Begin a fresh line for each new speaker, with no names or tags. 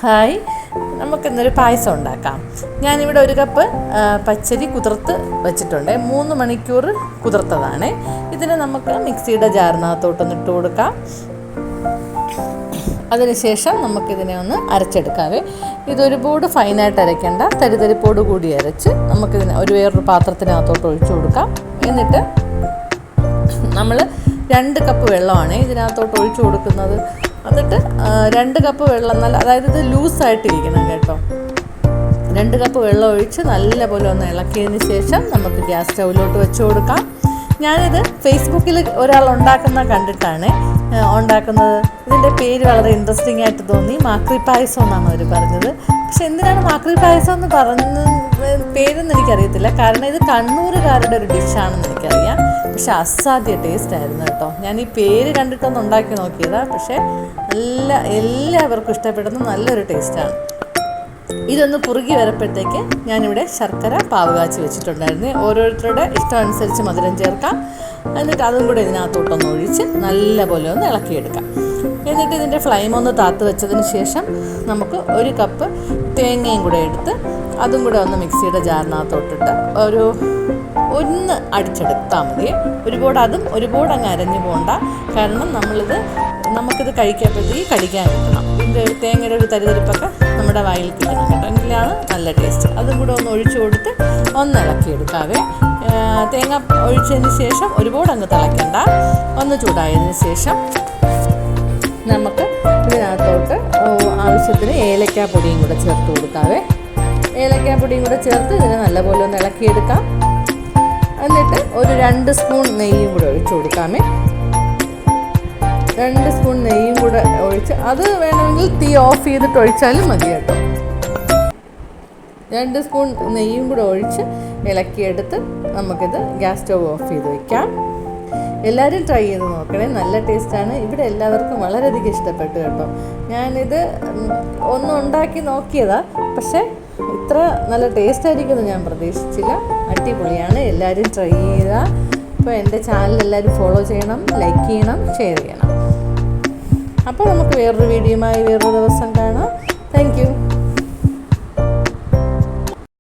Hi, നമുക്കിന്നൊരു പായസം ഉണ്ടാക്കാം. ഞാനിവിടെ 1 കപ്പ് പച്ചരി കുതിർത്ത് വെച്ചിട്ടുണ്ട്. 3 മണിക്കൂർ കുതിർത്തതാണ്. ഇതിനെ നമുക്ക് മിക്സിയുടെ ജാറിനകത്തോട്ടൊന്ന് ഇട്ട് കൊടുക്കാം. അതിനുശേഷം നമുക്കിതിനെ ഒന്ന് അരച്ചെടുക്കാവേ. ഇതൊരുപാട് ഫൈനായിട്ട് അരയ്ക്കേണ്ട, തരിതരിപ്പോട് കൂടി അരച്ച് നമുക്കിതിനെ വേറൊരു പാത്രത്തിനകത്തോട്ട് ഒഴിച്ചു കൊടുക്കാം. എന്നിട്ട് നമ്മൾ 2 കപ്പ് വെള്ളമാണ് ഇതിനകത്തോട്ട് ഒഴിച്ചു കൊടുക്കുന്നത്. എന്നിട്ട് 2 കപ്പ് വെള്ളം അതായത് ഇത് ലൂസായിട്ടിരിക്കണം കേട്ടോ. 2 കപ്പ് വെള്ളം ഒഴിച്ച് നല്ലപോലെ ഒന്ന് ഇളക്കിയതിന് ശേഷം നമുക്ക് ഗ്യാസ് സ്റ്റൗവിലോട്ട് വെച്ച് കൊടുക്കാം. ഞാനിത് ഫേസ്ബുക്കിൽ ഒരാൾ കണ്ടിട്ടാണ് ഉണ്ടാക്കുന്നത്. ഇതിൻ്റെ പേര് വളരെ ഇൻട്രസ്റ്റിംഗ് ആയിട്ട് തോന്നി. മാക്രി പായസം എന്നാണ് അവർ പറഞ്ഞത്. പക്ഷെ എന്തിനാണ് മാക്രി പായസം എന്ന് പേരെന്ന് എനിക്കറിയത്തില്ല. കാരണം ഇത് കണ്ണൂരുകാരുടെ ഒരു ഡിഷാണെന്ന് എനിക്കറിയാം. പക്ഷെ അസാധ്യ ടേസ്റ്റ് ആയിരുന്നു കേട്ടോ. ഞാൻ ഈ പേര് കണ്ടിട്ടൊന്ന് ഉണ്ടാക്കി നോക്കിയതാണ്. പക്ഷേ എല്ലാവർക്കും ഇഷ്ടപ്പെടുന്ന നല്ലൊരു ടേസ്റ്റാണ്. ഇതൊന്ന് കുറുകി വരപ്പോഴത്തേക്ക് ഞാനിവിടെ ശർക്കര പാവ് കാച്ചി വെച്ചിട്ടുണ്ടായിരുന്നു. ഓരോരുത്തരുടെ ഇഷ്ടം അനുസരിച്ച് മധുരം ചേർക്കാം. എന്നിട്ട് അതും കൂടെ ഇതിനകത്തോട്ടൊന്ന് ഒഴിച്ച് നല്ലപോലെ ഒന്ന് ഇളക്കിയെടുക്കാം. എന്നിട്ട് ഇതിൻ്റെ ഫ്ലെയിം ഒന്ന് താത്ത് വെച്ചതിന് ശേഷം നമുക്ക് 1 കപ്പ് തേങ്ങയും കൂടെ എടുത്ത് അതും കൂടെ ഒന്ന് മിക്സിയുടെ ജാറിനകത്തോട്ടിട്ട് ഒന്ന് അടിച്ചെടുത്താൽ മതി. ഒരുപാട് അങ്ങ് അരഞ്ഞു പോകണ്ട. കാരണം നമുക്കിത് കഴിക്കുമ്പോഴത്തേക്ക് കടിക്കാൻ കിട്ടണം. ഇതിൻ്റെ തേങ്ങയുടെ ഒരു തരിതരിപ്പൊക്കെ നമ്മുടെ വായിൽ കിട്ടണം കേട്ടോ. എങ്കിലാണ് നല്ല ടേസ്റ്റ്. അതും കൂടെ ഒന്ന് ഒഴിച്ചു കൊടുത്ത് ഒന്ന് ഇളക്കിയെടുക്കാവേ. തേങ്ങ ഒഴിച്ചതിന് ശേഷം ഒരുപാട് അങ്ങ് തിളയ്ക്കണ്ട. ഒന്ന് ചൂടായതിന് ശേഷം നമുക്ക് ഇതിനകത്തോട്ട് ആവശ്യത്തിന് ഏലക്കാപ്പൊടിയും കൂടെ ചേർത്ത് കൊടുക്കാവേ. ഏലക്കാപ്പൊടിയും കൂടെ ചേർത്ത് ഇതിനെ നല്ലപോലെ ഒന്ന് ഇളക്കിയെടുക്കാം. എന്നിട്ട് 2 സ്പൂൺ നെയ്യും കൂടെ ഒഴിച്ചു കൊടുക്കാമേ. 2 സ്പൂൺ നെയ്യും കൂടെ ഒഴിച്ച് അത് വേണമെങ്കിൽ തീ ഓഫ് ചെയ്തിട്ട് ഒഴിച്ചാലും മതി കേട്ടോ. 2 സ്പൂൺ നെയ്യും കൂടെ ഒഴിച്ച് ഇളക്കിയെടുത്ത് നമുക്കിത് ഗ്യാസ് സ്റ്റവ് ഓഫ് ചെയ്ത് വയ്ക്കാം. എല്ലാവരും ട്രൈ ചെയ്ത് നോക്കണേ, നല്ല ടേസ്റ്റാണ്. ഇവിടെ എല്ലാവർക്കും വളരെയധികം ഇഷ്ടപ്പെട്ടു കേട്ടോ. ഞാനിത് ഒന്ന് ഉണ്ടാക്കി നോക്കിയതാണ്. പക്ഷേ ഇത്ര നല്ല ടേസ്റ്റ് ആയിരിക്കുമെന്ന് ഞാൻ പ്രതീക്ഷിച്ചില്ല. അടിപൊളിയാണ്. എല്ലാവരും ട്രൈ ചെയ്യുക. അപ്പോൾ എൻ്റെ ചാനൽ എല്ലാവരും ഫോളോ ചെയ്യണം, ലൈക്ക് ചെയ്യണം, ഷെയർ ചെയ്യണം. അപ്പോൾ നമുക്ക് വേറൊരു വീഡിയോയുമായി വേറൊരു ദിവസം കാണാം. Thank you.